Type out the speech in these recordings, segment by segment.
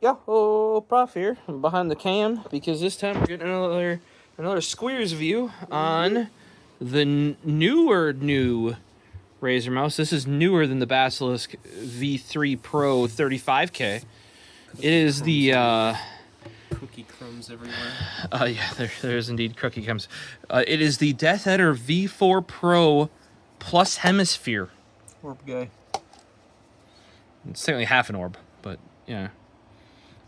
Prof here behind the cam because this time we're getting another Squeers view on the newer Razer mouse. This is newer than the Basilisk V3 Pro 35K. It is the cookie crumbs everywhere. Yeah, there is indeed cookie crumbs. It is the Deathadder V4 Pro plus Hemisphere. Orb guy. It's technically half an orb, but yeah.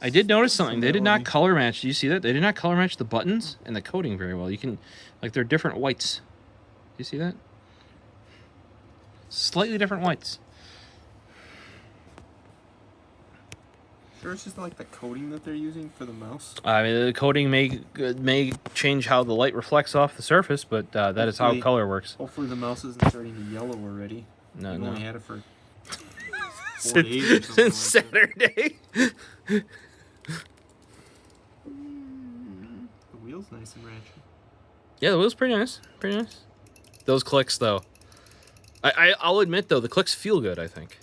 I did notice something. They did not color match. Do you see that? They did not color match the buttons and the coating very well. You can, like, they're different whites. Do you see that? Slightly different whites. Sure, it's just like the coating that they're using for the mouse. I mean, the coating may change how the light reflects off the surface, but that is how color works. Hopefully the mouse isn't starting to yellow already. No, You've only had it for 4 since, days or something since Saturday. The wheel's nice and ratchet. Yeah, the wheel's pretty nice. Pretty nice. Those clicks, though. I'll admit, though, the clicks feel good, I think.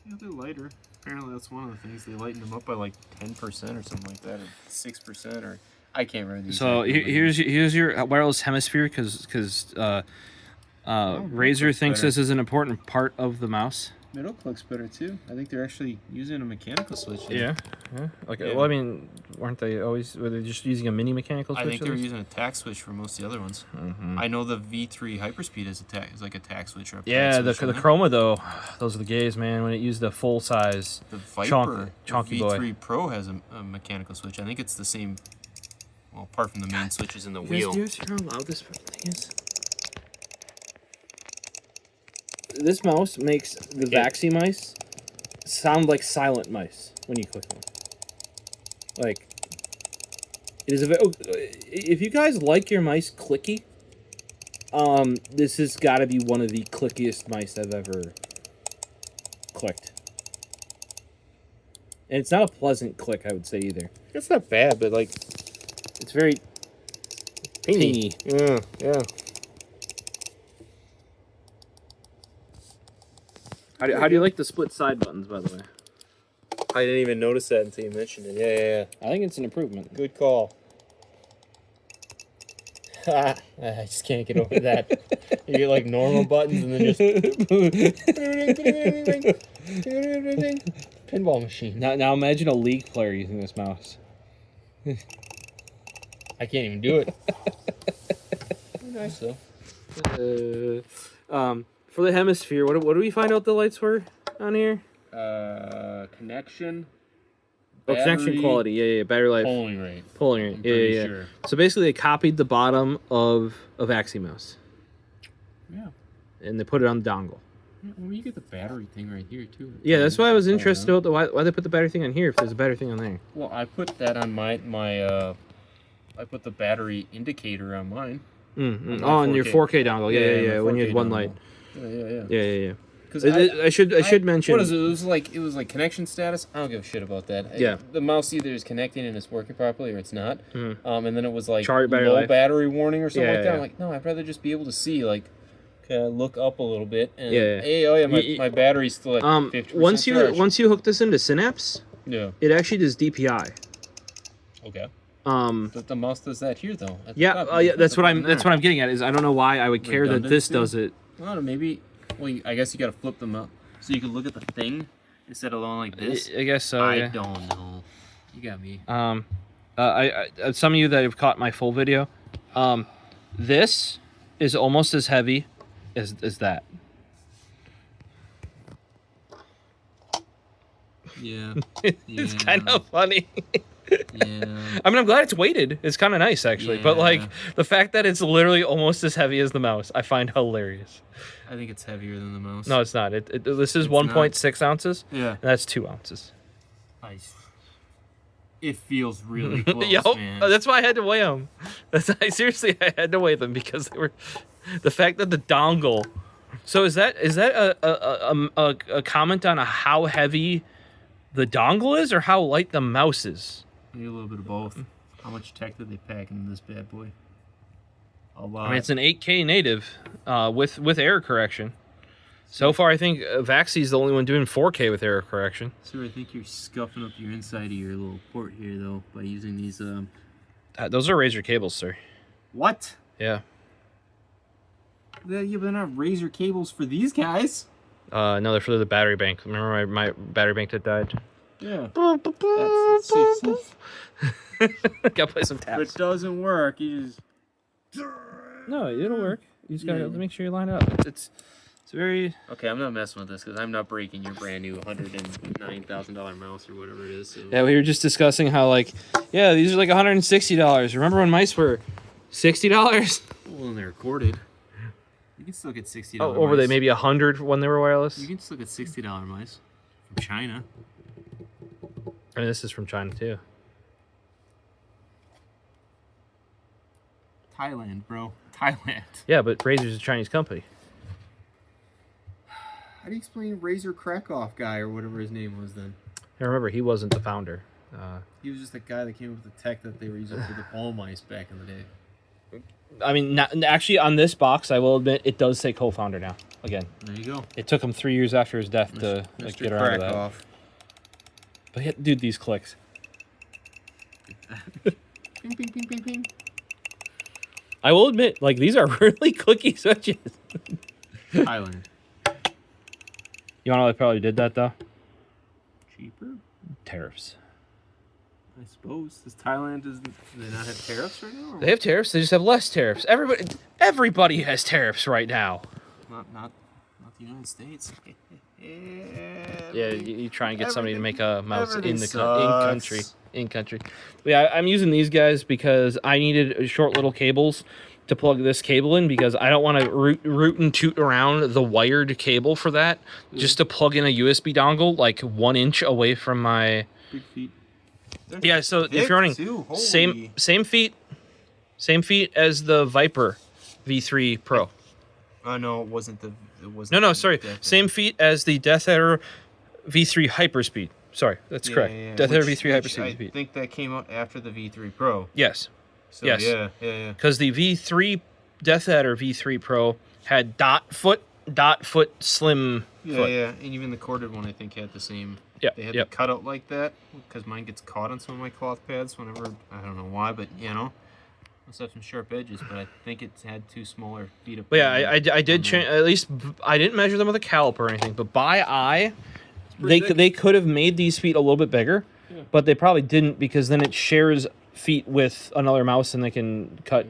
Yeah, they're lighter. Apparently that's one of the things. They lighten them up by like 10% or something like that, or 6%, or I can't remember these. So here's your wireless hemisphere, because Razer thinks this is an important part of the mouse. Middle click's better too. I think they're actually using a mechanical switch Yeah. here. Okay. Yeah. Well, I mean, were they just using a mini mechanical switch? I think they were using a tack switch for most of the other ones. Mm-hmm. I know the V3 Hyperspeed is like a tack switch. Or a the switch, Chroma though, those are the gays, man. When it used the full size, the Viper, chonky the V3 boy. Pro has a mechanical switch. I think it's the same. Well, apart from the main switches in the wheel. Do you hear how loud this thing is? This mouse makes the Vaxi mice sound like silent mice when you click them. Like, it is if you guys like your mice clicky, this has got to be one of the clickiest mice I've ever clicked. And it's not a pleasant click, I would say, either. It's not bad, but like, it's very pingy. Yeah. How do you like the split side buttons, by the way? I didn't even notice that until you mentioned it. Yeah. I think it's an improvement. Good call. I just can't get over that. You get like normal buttons and then just pinball machine. Now imagine a League player using this mouse. I can't even do it. Nice though. For the hemisphere, what do we find out the lights were on here? Connection. Connection quality. Yeah. Battery life. Polling rate. Yeah. Sure. So basically, they copied the bottom of Axie mouse. Yeah. And they put it on the dongle. Yeah, well, you get the battery thing right here too. Yeah, that's why I was interested about why they put the battery thing on here if there's a battery thing on there. Well, I put that on my I put the battery indicator on mine. On your 4K dongle. Yeah. When you had one dongle. light. Yeah. Because I should mention. What is it? It was like connection status. I don't give a shit about that. Yeah. The mouse either is connecting and it's working properly or it's not. Mm-hmm. And then it was like low battery warning or something like that. I'm like, no, I'd rather just be able to see look up a little bit and my battery's still at 50%. Once you hook this into Synapse, it actually does DPI. Okay. But the mouse does that here though. That's what I'm getting at. Is I don't know why I would care that this does it. I don't know, maybe. Well, I guess you got to flip them up so you can look at the thing instead of going like this. I guess so. I don't know. You got me. I some of you that have caught my full video, this is almost as heavy as that. Yeah. It's kind of funny. Yeah. I mean, I'm glad it's weighted. It's kind of nice, actually. Yeah. But, like, the fact that it's literally almost as heavy as the mouse, I find hilarious. I think it's heavier than the mouse. No, it's not. This is 1.6 ounces. Yeah. And that's 2 ounces. Nice. It feels really close, man. That's why I had to weigh them. Seriously, I had to weigh them because they were... The fact that the dongle... So is that a comment on how heavy the dongle is or how light the mouse is? Maybe a little bit of both. How much tech did they pack into this bad boy? A lot. I mean, it's an 8K native with error correction. So far, I think Vaxie's the only one doing 4K with error correction. So I think you're scuffing up your inside of your little port here, though, by using these. Those are Razer cables, sir. What? Yeah. They're not Razer cables for these guys. No, they're for the battery bank. Remember my battery bank that died? Yeah. Gotta play some taps. If it doesn't work, you just... No, it'll work. You just gotta make sure you line it up. It's very... Okay, I'm not messing with this because I'm not breaking your brand new $109,000 mouse or whatever it is. So. Yeah, we were just discussing how, like, yeah, these are like $160. Remember when mice were $60? Well, when they're recorded. You can still get $60 Oh, or were they maybe $100 when they were wireless? You can still get $60 mice from China. I mean, this is from China, too. Thailand, bro. Thailand. Yeah, but Razer's a Chinese company. How do you explain Razer Krakoff guy or whatever his name was then? And remember, he wasn't the founder. He was just the guy that came up with the tech that they were using for the ball mice back in the day. I mean, actually, on this box, I will admit, it does say co-founder now. Again. There you go. It took him 3 years after his death to get around to that. But yeah, dude, these clicks. Ping, ping, ping, ping, ping. I will admit, like, these are really clicky switches. Thailand. You want to know they probably did that, though? Cheaper? Tariffs. I suppose. Do they not have tariffs right now? They have tariffs. They just have less tariffs. Everybody has tariffs right now. Not the United States. Yeah, you try and get somebody to make a mouse in country. But yeah, I'm using these guys because I needed short little cables to plug this cable in because I don't want to root and toot around the wired cable for that. Just to plug in a USB dongle like 1 inch away from my. Big feet. Yeah, so if you're running same feet as the Viper V3 Pro. No, it wasn't the. No, sorry. Same feet as the Deathadder V3 Hyperspeed. Sorry, that's correct. Yeah. Deathadder V3 Hyperspeed. I think that came out after the V3 Pro. Yes. So, yes. Yeah. Because the V3 Deathadder V3 Pro had dot foot slim foot. Yeah, and even the corded one I think had the same. Yeah. They had the cutout like that because mine gets caught on some of my cloth pads whenever, I don't know why, but must have some sharp edges, but I think it's had 2 smaller feet up. But yeah, I did change, at least I didn't measure them with a caliper or anything, but by eye, they could have made these feet a little bit bigger, but they probably didn't because then it shares feet with another mouse and they can cut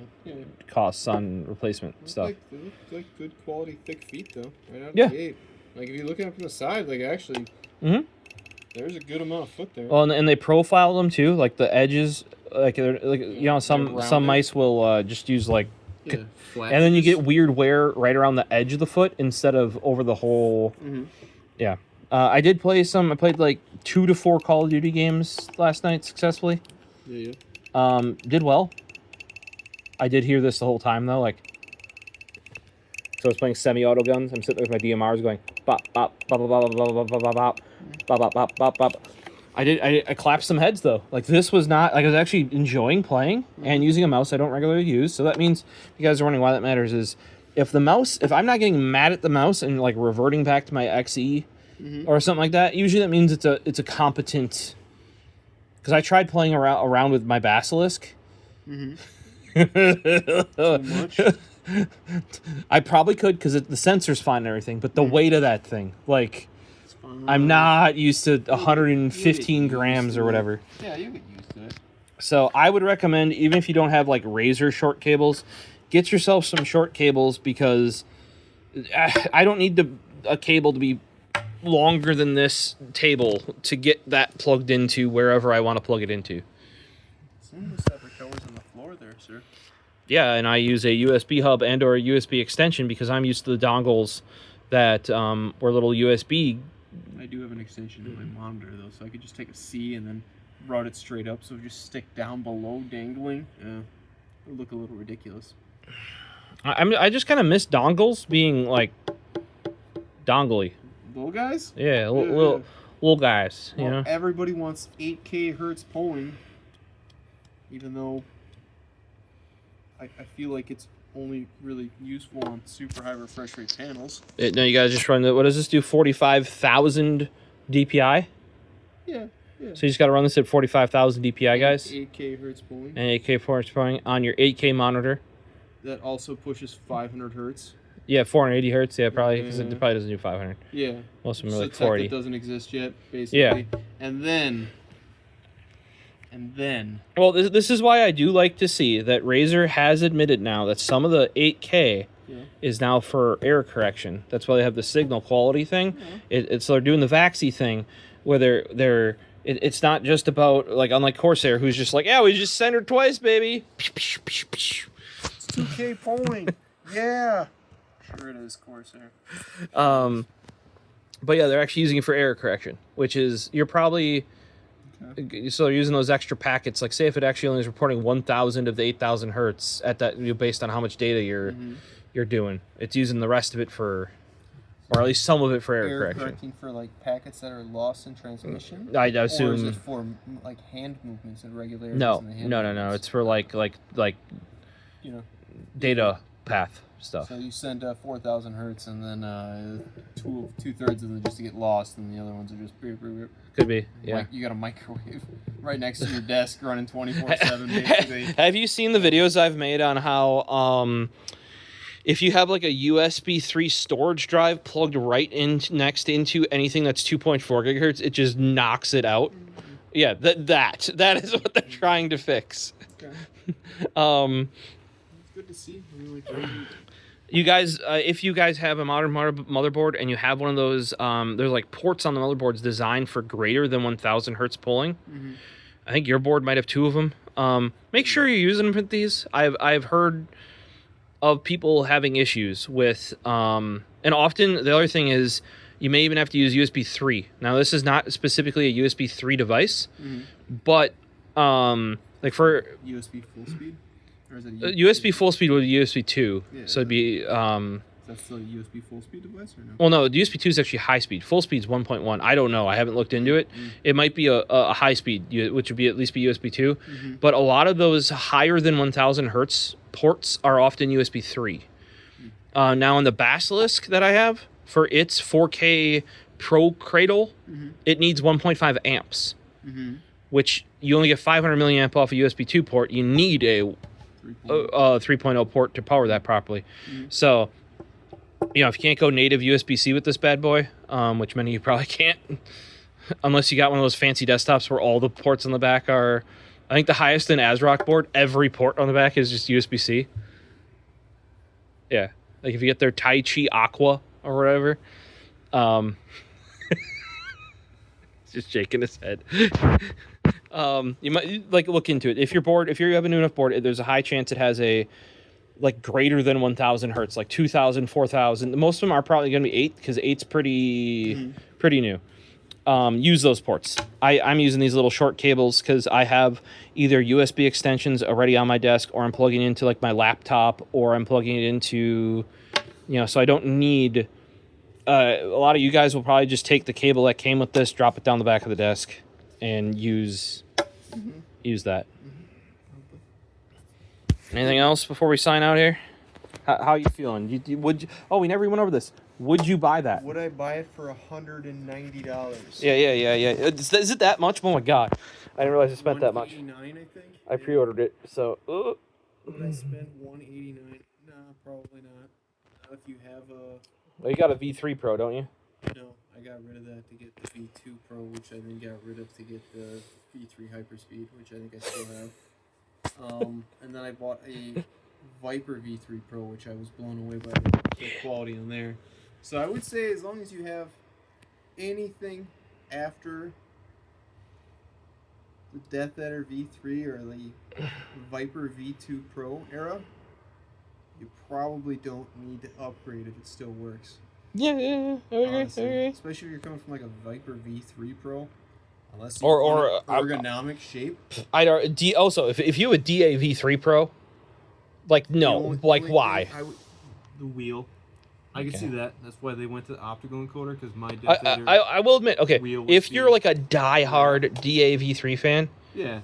costs on replacement stuff. They look like good quality thick feet though, right out of the gate. Like if you look at them from the side, like actually, there's a good amount of foot there. Well, and they profile them too, like the edges, some mice will just use like, flat and then you get weird wear right around the edge of the foot instead of over the whole. Yeah. I played like 2 to 4 Call of Duty games last night successfully. Yeah. Did well. I did hear this the whole time though, like. So I was playing semi-auto guns. I'm sitting there with my DMRs going bop bop bop bop bop bop bop bop bop bop bop bop bop. I clapped some heads though. Like this was not like I was actually enjoying playing and using a mouse I don't regularly use. So that means you guys are wondering why that matters is if I'm not getting mad at the mouse and like reverting back to my XE or something like that, usually that means it's a competent. Because I tried playing around with my Basilisk. So much. I probably could because the sensor's fine and everything, but the weight of that thing, like, I'm not used to 115 grams or whatever. Yeah, you get used to it. So I would recommend, even if you don't have like Razer short cables, get yourself some short cables because I don't need a cable to be longer than this table to get that plugged into wherever I want to plug it into. Some separate colors on the floor there, sir. Yeah, and I use a USB hub and or a USB extension because I'm used to the dongles that were little USB. I do have an extension to my monitor though, so I could just take a C and then route it straight up, so it would just stick down below dangling. Yeah, it would look a little ridiculous. I just kind of miss dongles being like dongly. Little guys? Yeah, little guys. Well, you know, everybody wants 8K hertz polling, even though I feel like it's only really useful on super high refresh rate panels. No, you guys just run what does this do? 45,000 DPI. Yeah. Yeah. So you just got to run this at 45,000 DPI, guys. 8K hertz pulling. And 8K hertz pulling on your 8K monitor. That also pushes 500 hertz. Yeah, 480 hertz. Yeah, probably because it probably doesn't do 500. Yeah. Most of them are like tech 480. that doesn't exist yet, basically. Yeah. And then. Well, this is why I do like to see that Razer has admitted now that some of the 8K is now for error correction. That's why they have the signal quality thing. Yeah. So they're doing the VAXI thing, where it's not just about, like, unlike Corsair, who's just like, yeah, we just centered twice, baby. It's 2K polling. Yeah. Sure it is, Corsair. But yeah, they're actually using it for error correction, which is, you're probably, so they're using those extra packets. Like, say if it actually only is reporting 1,000 of the 8,000 hertz at that, based on how much data you're doing. It's using the rest of it for, or at least some of it for error correction. Correcting for, like, packets that are lost in transmission? I assume. Or is it for, like, hand movements and regularities? No. It's for, like you know, data path stuff. So you send 4,000 hertz, and then two-thirds of them just to get lost, and the other ones are just beep, beep, beep. Could be, yeah. Like, you got a microwave right next to your desk running 24/7, basically. Have you seen the videos I've made on how if you have like a USB 3 storage drive plugged right in next into anything that's 2.4 gigahertz, it just knocks it out? Yeah, that is what they're trying to fix. Okay. It's good to see. You guys, if you guys have a modern motherboard and you have one of those, there's like ports on the motherboards designed for greater than 1,000 hertz pulling. I think your board might have 2 of them. Make sure you're using them with these. I've heard of people having issues with, and often the other thing is you may even have to use USB 3. Now this is not specifically a USB 3 device, but like for USB full speed. Or is it USB full speed would be USB 2, so it'd be... Is that still a USB full speed device or no? Well, no, the USB 2 is actually high speed. Full speed's 1.1. I don't know. I haven't looked into it. It might be a high speed, which would be at least be USB 2. But a lot of those higher than 1,000 hertz ports are often USB 3. Now, on the Basilisk that I have, for its 4K Pro Cradle, it needs 1.5 amps, which you only get 500 milliamp off a USB 2 port. You need a 3.0 port to power that properly. So, you know, if you can't go native USB-C with this bad boy, which many of you probably can't, unless you got one of those fancy desktops where all the ports on the back are, I think the highest in ASRock board, every port on the back is just USB-C. Yeah. Like if you get their Tai Chi Aqua or whatever. Just shaking his head. You might like look into it. If you're bored, if you have a new enough board, there's a high chance it has a like greater than 1,000 hertz, like 2,000, 4,000. Most of them are probably going to be 8 because 8's pretty new. Use those ports. I'm using these little short cables because I have either USB extensions already on my desk, or I'm plugging into like my laptop, or I'm plugging it into, you know, so I don't need. A lot of you guys will probably just take the cable that came with this, drop it down the back of the desk, and use that. Anything else before we sign out here? How are you feeling? We never even went over this. Would you buy that? Would I buy it for $190? Yeah. Is it that much? Oh my god, I didn't realize I spent that much. $189, I think. I pre-ordered it, so. Would I spend $189? Nah, probably not. Not if you have a. Well, you got a V3 Pro, don't you? No, I got rid of that to get the V2 Pro, which I then got rid of to get the V3 Hyperspeed, which I think I still have. And then I bought a Viper V3 Pro, which I was blown away by the quality on there. So I would say as long as you have anything after the Deathadder V3 or the Viper V2 Pro era, you probably don't need to upgrade if it still works. Yeah. I agree. Especially if you're coming from like a Viper V3 Pro. Unless you or ergonomic shape. Also, if you have a DA V3 Pro, like no, why? The wheel. I can see that. That's why they went to the optical encoder, because my I will admit, okay, if you're like a die-hard DA V3 fan,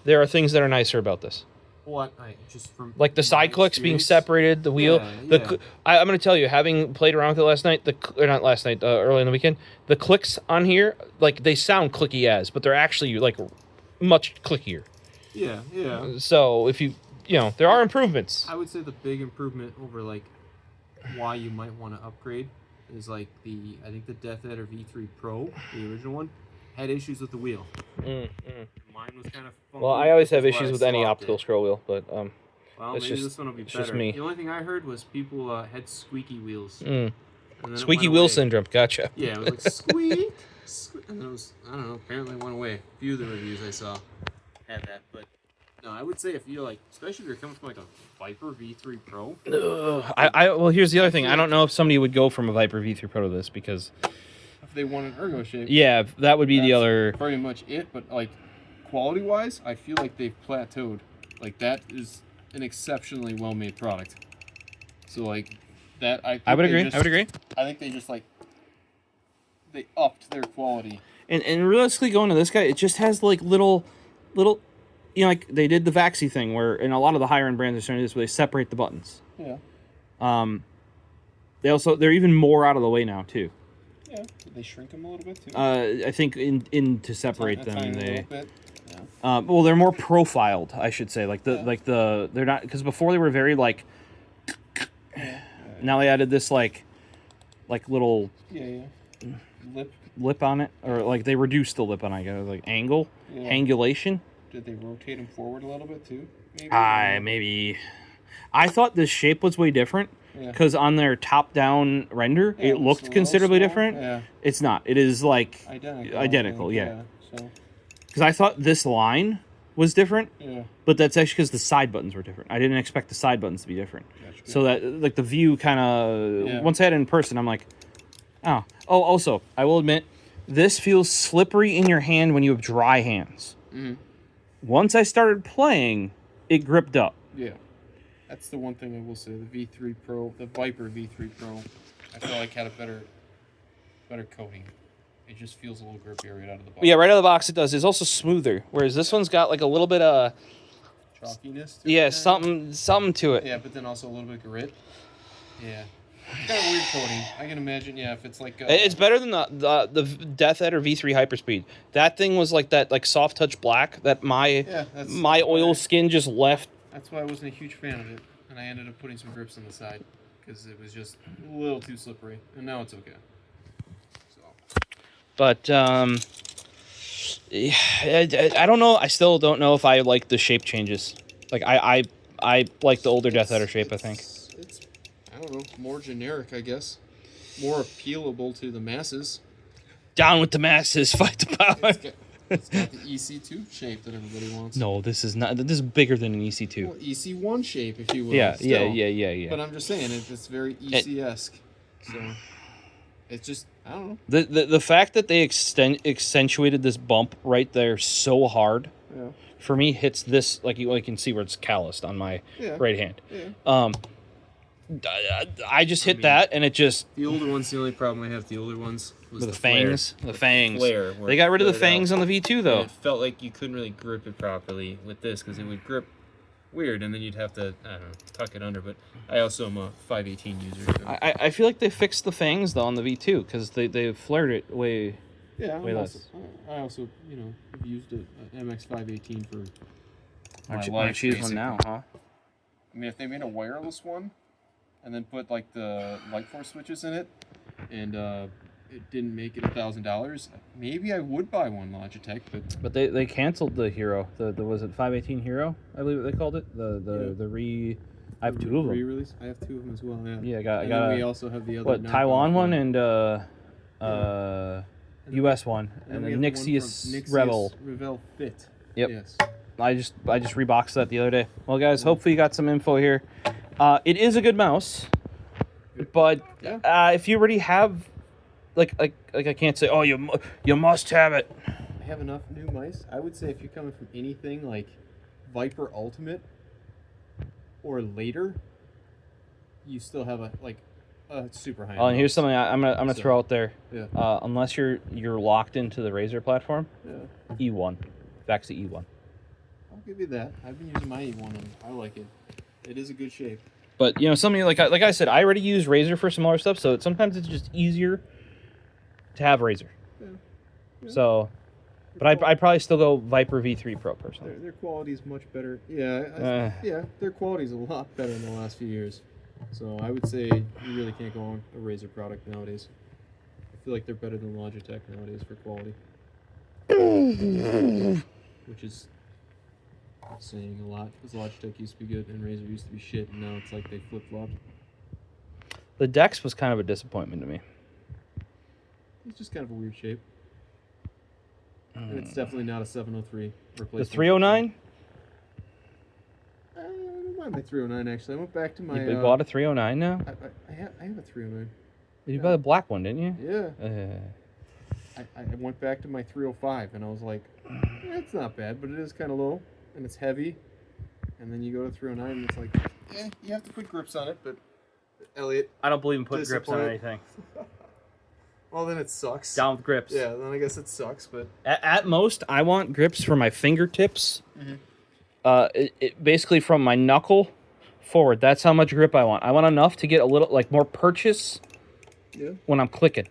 there are things that are nicer about this. what I just from Like the side clicks being separated, the wheel. Yeah. I'm going to tell you, having played around with it last night, not last night, early in the weekend, the clicks on here, like they sound clicky as, but they're actually like much clickier. Yeah. So if there are improvements. I would say the big improvement over like why you might want to upgrade is like I think the Deathadder V3 Pro, the original one, had issues with the wheel. Mine was kind of funky. Well, I always have issues with any optical scroll wheel, but well, maybe this one will be better. Just me. The only thing I heard was people had squeaky wheels. Squeaky wheel syndrome, gotcha. Yeah, it was like squeak, and then it was, I don't know, apparently it went away. A few of the reviews I saw had that, but no, I would say if you're like, especially if you're coming from like a Viper V3 Pro. Well, here's the other thing. I don't know if somebody would go from a Viper V3 Pro to this because if they want an ergo shape. Yeah, that would be the other. Pretty much it, but like quality-wise, I feel like they've plateaued. Like that is an exceptionally well-made product. So like that, I would agree. I think they just like they upped their quality. And realistically, going to this guy, it just has like little, like they did the Vaxi thing where in a lot of the higher end brands are starting to do this where they separate the buttons. Yeah. They're even more out of the way now too. Yeah. Did they shrink them a little bit too? I think to separate them, a they. little bit. Well, they're more profiled, I should say. They're not, because before they were very like. Now they added this like little. Yeah. Lip on it, or like they reduced the lip on it, like angle, angulation. Did they rotate them forward a little bit too? Maybe. I thought this shape was way different because on their top-down render, it looked considerably different. Yeah. It's not. It is like identical. Yeah. So. Because I thought this line was different. Yeah. But that's actually because the side buttons were different. I didn't expect the side buttons to be different. So that like the view kind of once I had it in person, I'm like. Oh, also, I will admit, this feels slippery in your hand when you have dry hands. Mm-hmm. Once I started playing, it gripped up. Yeah. That's the one thing I will say. The V3 Pro, the Viper V3 Pro, I feel like had a better coating. It just feels a little grippier right out of the box. Yeah, right out of the box it does. It's also smoother, whereas this one's got like a little bit of... chalkiness to it. Something to it. Yeah, but then also a little bit of grit. Yeah. It's got a weird coating. I can imagine, if it's like... it's better than the Deathadder V3 Hyperspeed. That thing was like that soft touch black that my oil skin just left. That's why I wasn't a huge fan of it. And I ended up putting some grips on the side because it was just a little too slippery. And now it's okay. So. But, I don't know. I still don't know if I like the shape changes. Like, I like the older Deathadder shape, I think. I don't know, more generic, I guess. More appealable to the masses. Down with the masses, fight the power. It's got the EC2 shape that everybody wants. No, this is not. This is bigger than an EC2. Well, EC1 shape, if you will. Yeah. But I'm just saying, it's very EC-esque. So, it's just, I don't know. The fact that they accentuated this bump right there so hard, for me, hits this, like you can see where it's calloused on my right hand. Yeah. I just hit that, and it just... The older ones, the only problem I have with the older ones was the fangs. Flare. The fangs. Flare, they got rid of the fangs on the V2, though. It felt like you couldn't really grip it properly with this, because it would grip weird, and then you'd have to, I don't know, tuck it under. But I also am a 518 user. So. I feel like they fixed the fangs, though, on the V2, because they flared it way less. I also, have used an MX 518 for Why don't you use one now, huh? I mean, if they made a wireless one, and then put like the light force switches in it, and it didn't make it $1,000, maybe I would buy one Logitech. But they canceled the Hero. The was it 518 Hero? I believe they called it I have two of them. Re-release. I have two of them as well. Yeah. Yeah, I got. We also have the other. Taiwan one and U.S. one, and then Nixius Rebel Fit. Yep. Yes. I just reboxed that the other day. Well, guys, hopefully you got some info here. It is a good mouse, but if you already have, like I can't say, you must have it. I have enough new mice. I would say if you're coming from anything like Viper Ultimate or later, you still have a super high. Oh, and here's something I'm gonna throw out there. Yeah. Unless you're locked into the Razer platform, E1, Vaxi E1. I'll give you that. I've been using my E1 and I like it. It is a good shape. But you know, something like I said, I already use Razer for smaller stuff, so sometimes it's just easier to have Razer. Yeah. So, but I'd probably still go Viper V3 Pro personally. Their quality is much better. Yeah, their quality is a lot better in the last few years. So I would say you really can't go on a Razer product nowadays. I feel like they're better than Logitech nowadays for quality. Which is saying a lot, because Logitech used to be good and Razer used to be shit, and now it's like they flip-flopped. The Dex was kind of a disappointment to me. It's just kind of a weird shape. And it's definitely not a 703 replacement. The 309? I don't mind my 309, actually. I went back to my... You bought a 309 now? I have a 309. You bought a black one, didn't you? Yeah. I went back to my 305, and I was like, it's not bad, but it is kind of low, and it's heavy. And then you go to 309, and it's like, you have to put grips on it, but Elliot... I don't believe in putting grips on anything. Well, then it sucks. Down with grips. Yeah, then I guess it sucks, but... At most, I want grips for my fingertips. Basically from my knuckle forward. That's how much grip I want. I want enough to get a little, like, more purchase when I'm clicking.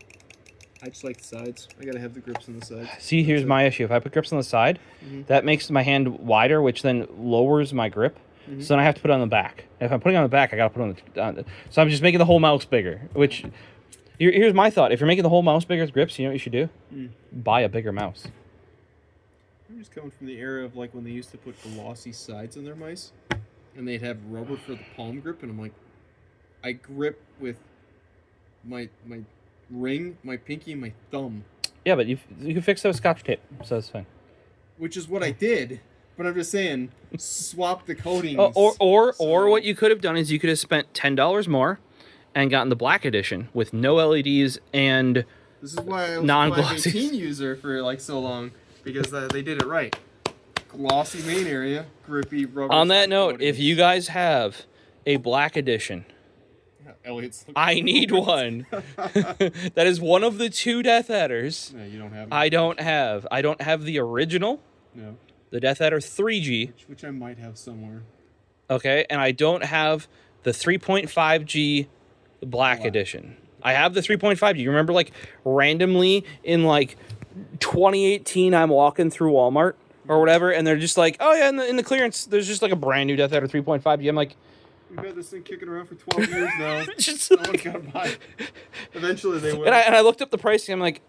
I just like the sides. I gotta have the grips on the sides. See, here's my issue. If I put grips on the side, that makes my hand wider, which then lowers my grip. So then I have to put it on the back. If I'm putting it on the back, I gotta put it on the... So I'm just making the whole mouse bigger, which... Here's my thought. If you're making the whole mouse bigger with grips, you know what you should do? Buy a bigger mouse. I'm just coming from the era of like when they used to put glossy sides on their mice, and they'd have rubber for the palm grip, and I'm like, I grip with my ring, my pinky, and my thumb. Yeah, but you can fix that with Scotch tape, so that's fine. Which is what I did, but I'm just saying, swap the coatings. Or what you could have done is you could have spent $10 more and gotten the black edition with no LEDs and this is why I was non-glossy. a teen user for like so long, because they did it right. Glossy main area, grippy rubber. On that note, if you guys have a black edition, Elliot's I need one. That is one of the two Deathadders. No, you don't have. I don't have the original. No. The Deathadder 3G. Which I might have somewhere. Okay, and I don't have the 3.5G black edition. I have the 3.5G. You remember, like, randomly in, like, 2018, I'm walking through Walmart or whatever, and they're just like, oh, yeah, in the clearance, there's just, like, a brand new Deathadder 3.5G. I'm like... We've had this thing kicking around for 12 years now. Just no one's got to buy it. Eventually, they will. And I looked up the pricing. I'm like,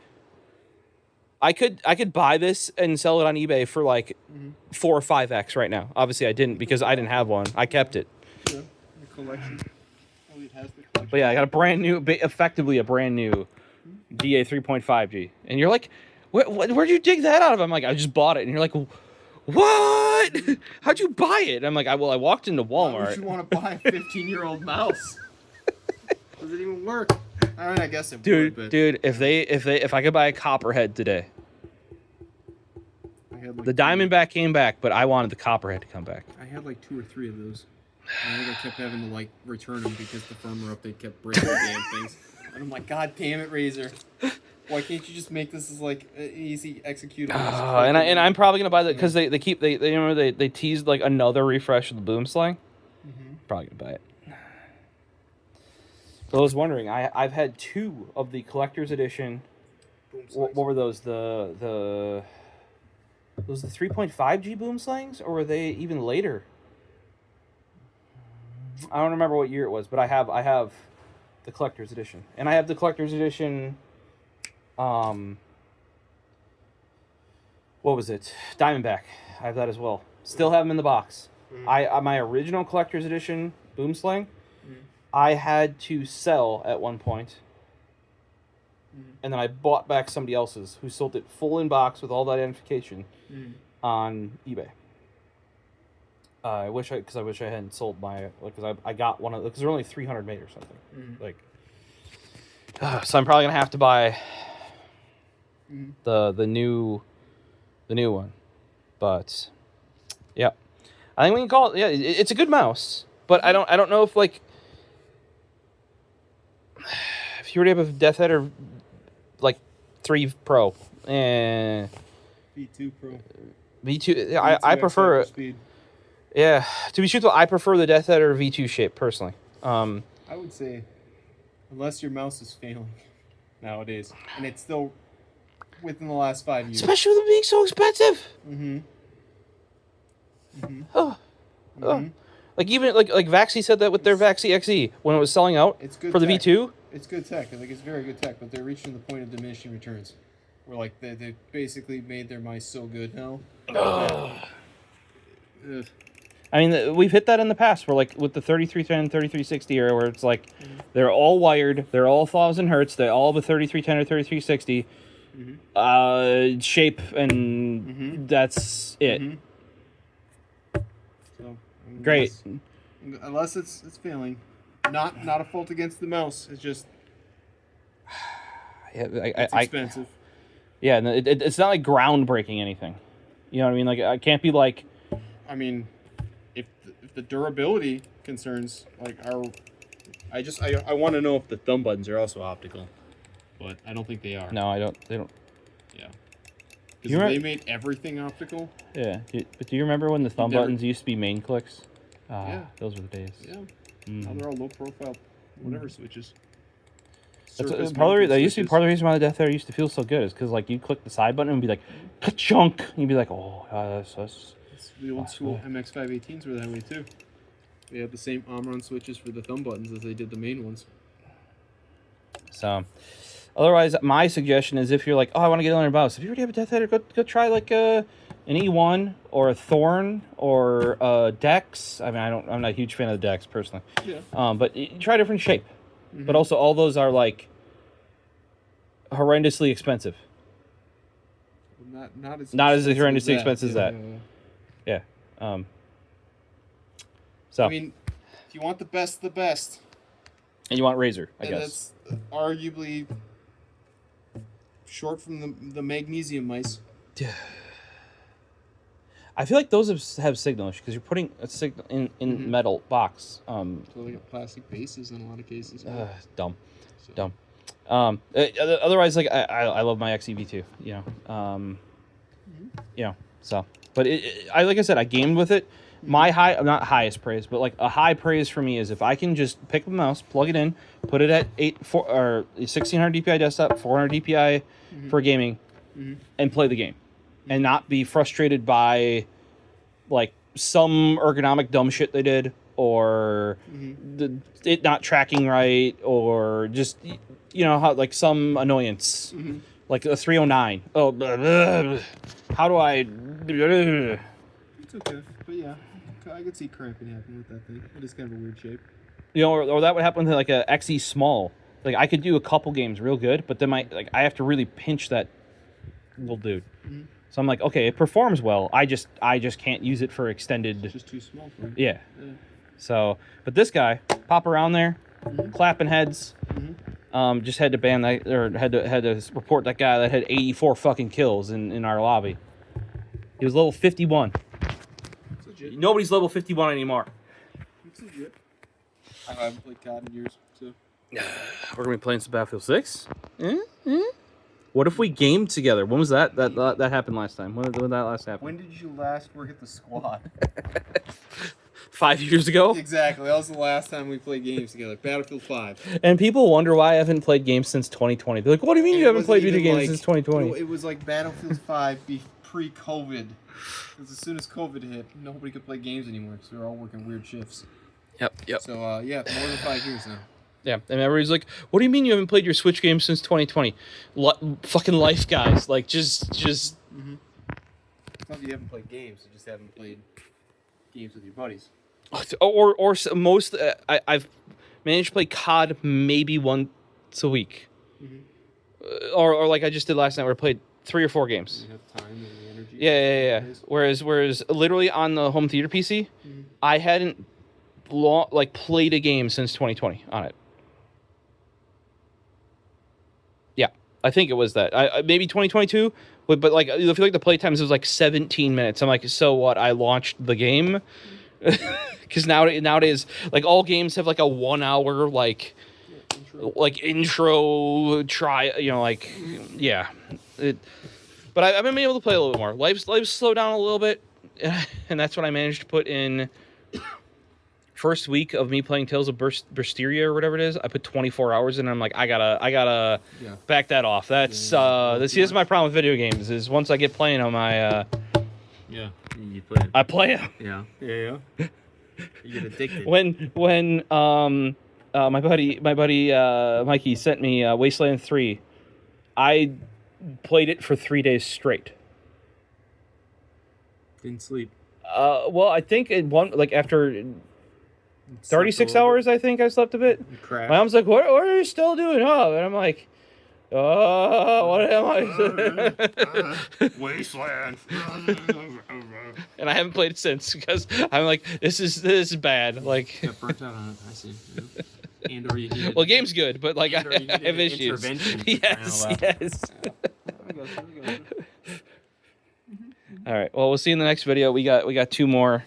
I could buy this and sell it on eBay for, like, 4 or 5x right now. Obviously, I didn't because I didn't have one. I kept it. Yeah, the collection. Elliot has the collection. But yeah, I got effectively a brand new DA 3.5G. And you're like, where'd you dig that out of? I'm like, I just bought it. And you're like, what? How'd you buy it? I'm like, I walked into Walmart. Why would you want to buy a 15-year-old mouse? Does it even work? I mean, I guess it would. But Dude, if I could buy a Copperhead today. The Diamondback came back, but I wanted the Copperhead to come back. I had like 2 or 3 of those. I think I kept having to like return them because the firmware update kept breaking the damn things. And I'm like, God damn it, Razer! Why can't you just make this as like an easy executable? And I'm probably gonna buy that because they teased like another refresh of the Boom Slang. Probably gonna buy it. So I was wondering, I've had 2 of the collector's edition. What were those? The 3.5G Boom Slangs, or were they even later? I don't remember what year it was, but I have the collector's edition, and I have the collector's edition. What was it? Diamondback. I have that as well. Still have them in the box. My original collector's edition Boom Slang, I had to sell at one point, and then I bought back somebody else's who sold it full in box with all that identification on eBay. I wish I hadn't sold my, because I got one of, because they're only 300 made or something. So I'm probably gonna have to buy the new one, but yeah, I think we can call it. Yeah, it's a good mouse, but I don't know if like if you were to have a Deathadder like 3 Pro, V2 Pro. V2. I prefer it. Speed. Yeah, to be truthful, I prefer the Deathadder V2 shape personally. I would say, unless your mouse is failing nowadays, and it's still within the last 5 years. Especially with them being so expensive. Like even like Vaxi said that with their Vaxi XE when it was selling out It's good for the tech. V2. It's good tech. Like it's very good tech, but they're reaching the point of diminishing returns, where like they basically made their mice so good now. I mean, we've hit that in the past. Where like with the 3310, 3360 era, where it's like they're all wired, they're all 1000 hertz, they all have a 3310 or 3360 shape, and that's it. So Great. Unless it's failing, not a fault against the mouse. It's just it's expensive. Yeah, no, it's not like groundbreaking anything. You know what I mean? Like I can't be like. I mean, if the durability concerns like are, I want to know if the thumb buttons are also optical, but I don't think they are. No, I don't. They don't. Yeah. Because they made everything optical. Yeah, but do you remember when the thumb buttons used to be main clicks? Yeah, those were the days. Yeah. Now they're all low profile, whatever switches. That's probably that used to be part of the reason why the Deathadder used to feel so good. Is because like you click the side button and be like, ka-chunk, and you'd be like, oh, that's the old school MX518s were that way too. They had the same Omron switches for the thumb buttons as they did the main ones. So, otherwise, my suggestion is if you're like, oh, I want to get on a mouse. If you already have a Deathadder, go try like an E1 or a Thorn or a Dex. I mean, I'm not a huge fan of the Dex personally. Yeah. But you try a different shape. But also, all those are like horrendously expensive. Not as horrendously expensive as that. Yeah. So I mean, if you want the best, and you want Razer, I guess. That's arguably short from the magnesium mice. I feel like those have signals because you're putting a signal in metal box. So like plastic bases in a lot of cases. Dumb. Otherwise, like I love my XEV2. You know. So, but I like I said, I gamed with it. My not highest praise, but like a high praise for me is if I can just pick up a mouse, plug it in, put it at 1600 DPI desktop, 400 DPI for gaming, and play the game, and not be frustrated by like some ergonomic dumb shit they did, or it not tracking right, or just how like some annoyance, like a 309. Oh, blah, blah. How do I? It's okay, but yeah, I could see cramping happening with that thing. It is kind of a weird shape. Or that would happen with like a XE small. Like I could do a couple games real good, but then I have to really pinch that little dude. So I'm like, okay, it performs well. I just can't use it for extended. It's just too small for me. Yeah. So, but this guy, pop around there, clapping heads. Just had to ban that, or had to report that guy that had 84 fucking kills in our lobby. He was level 51. It's legit. Nobody's level 51 anymore. It's legit. I haven't played COD in years, so. We're gonna be playing some Battlefield 6. What if we gamed together? When was that? That happened last time. When did that last happen? When did you last work at the squad? 5 years ago. Exactly. That was the last time we played games together. Battlefield 5. And people wonder why I haven't played games since 2020. They're like, "What do you mean you haven't played video games since 2020?" It was like Battlefield 5 pre-COVID. Because as soon as COVID hit, nobody could play games anymore because we were all working weird shifts. Yep. So yeah, more than 5 years now. Yeah, and everybody's like, "What do you mean you haven't played your Switch games since 2020?" Fucking life, guys. Like, just. It's not that you haven't played games; you just haven't played games with your buddies. Or most. I've managed to play COD maybe once a week, or like I just did last night, where I played 3 or 4 games. You have time and the energy. Yeah. Whereas literally on the home theater PC, I hadn't played a game since 2020 on it. Yeah, I think it was that. Maybe 2022, but like I feel like the play times was like 17 minutes. I'm like, so what? I launched the game because nowadays like all games have like a 1 hour intro try. But I've been able to play a little bit more. Life's slowed down a little bit, and that's what I managed to put in. First week of me playing Tales of Berseria or whatever it is, I put 24 hours in, and I'm like, I gotta back that off. That's this my problem with video games is once I get playing on my you play it. I play them. Yeah. You get addicted. When my buddy Mikey sent me Wasteland 3, I played it for 3 days straight. Didn't sleep. Well, I think after 36 hours, I think I slept a bit. Crap. My mom's like, what are you still doing up? And I'm like, what am I? Wasteland. And I haven't played it since because I'm like, this is bad. Like, Got burnt out on it. I see. Yeah. And or you needed. well, game's good, but like I and or you needed have an issues. intervention. Yes, yes. I got you. All right. Well, we'll see you in the next video. We got two more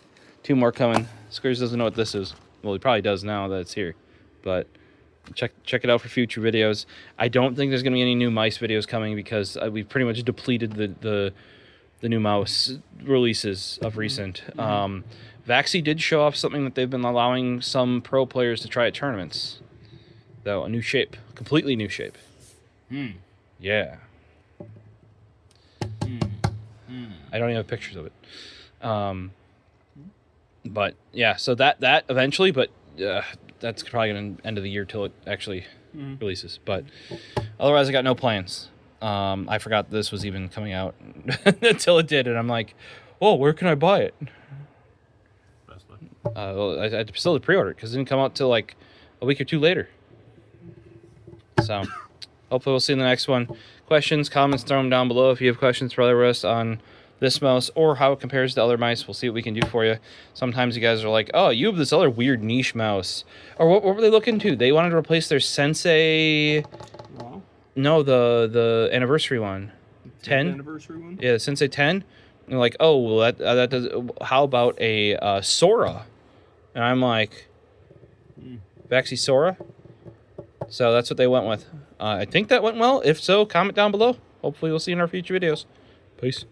coming. Squares doesn't know what this is. Well, he probably does now that it's here, but check it out for future videos. I don't think there's gonna be any new mice videos coming because we've pretty much depleted the new mouse releases of recent. Vaxi did show off something that they've been allowing some pro players to try at tournaments, though a new shape, completely new shape. Yeah. I don't even have pictures of it. But yeah, so that eventually, but that's probably gonna end of the year till it actually releases. But otherwise, I got no plans. I forgot this was even coming out until it did, and I'm like, oh, where can I buy it? Well, I still had to pre-order it because it didn't come out till like a week or two later. So hopefully we'll see you in the next one. Questions, comments, throw them down below if you have questions for other us on this mouse or how it compares to other mice. We'll see what we can do for you. Sometimes you guys are like, oh, you have this other weird niche mouse. Or what were they looking to? They wanted to replace their Sensei... Wow. No, the anniversary one. 10? Anniversary one? Yeah, the Sensei 10. And they're like, oh, well, that does... How about a Sora? And I'm like, Vaxi Sora? So that's what they went with. I think that went well. If so, comment down below. Hopefully we'll see you in our future videos. Peace.